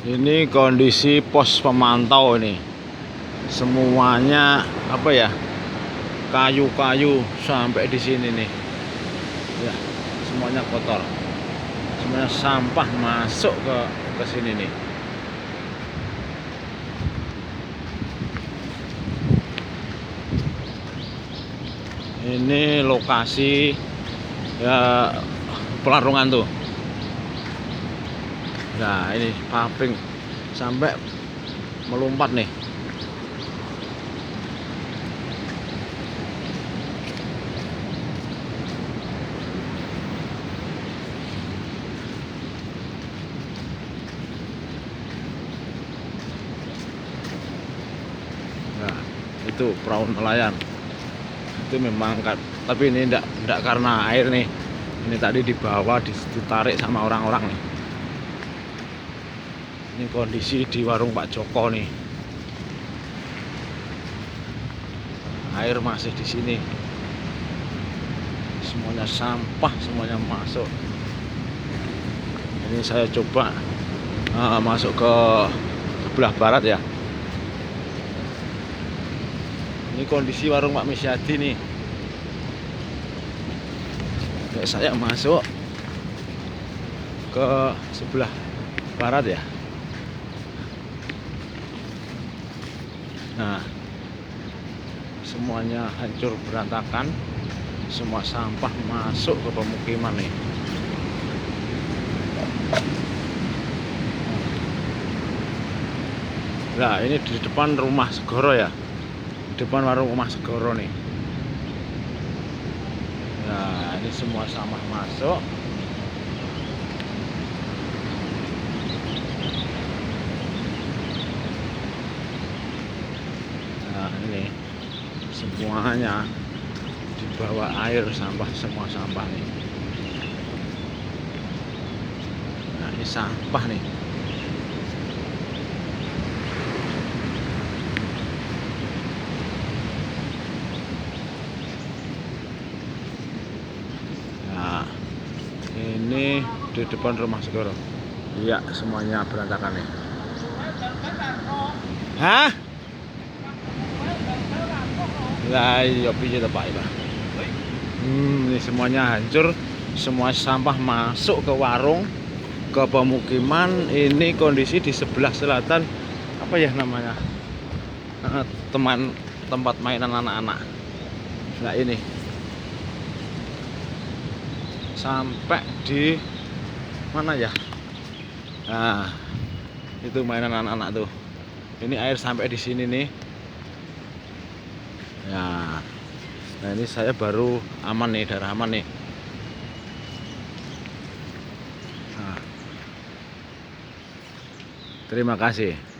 Ini kondisi pos pemantau ini. Semuanya apa ya? Kayu-kayu sampai di sini nih. Ya, semuanya kotor. Semuanya sampah masuk ke sini nih. Ini lokasi ya pelarungan tuh. Nah, ini paving sampai melompat nih. Nah, itu perahu nelayan. Itu memang tapi ini enggak karena air nih. Ini tadi di bawah ditarik sama orang-orang nih. Ini kondisi di warung Pak Joko nih. Air masih di sini. Semuanya sampah, semuanya masuk. Ini saya coba masuk ke sebelah barat ya. Ini kondisi warung Pak Misyadi nih. Kayak saya masuk ke sebelah barat ya. Nah, semuanya hancur berantakan, semua sampah masuk ke pemukiman nih. Nah, ini di depan rumah Segoro ya, di depan warung rumah Segoro nih. Nah, ini semua sampah masuk. Nah, ini semuanya dibawa air, sampah, semua sampah nih. Nah, ini sampah nih. Nah, ini di depan rumah Segoro. Iya, semuanya berantakan nih. Hah? Lah, iya piye to Pak ya. Ini semuanya hancur, semua sampah masuk ke warung, ke pemukiman. Ini kondisi di sebelah selatan apa ya namanya? Tempat mainan anak-anak. Nah, ini sampai di mana ya? Nah, itu mainan anak-anak tuh. Ini air sampai di sini nih. Ya. Nah, ini saya baru aman nih, daerah aman nih. Nah, terima kasih.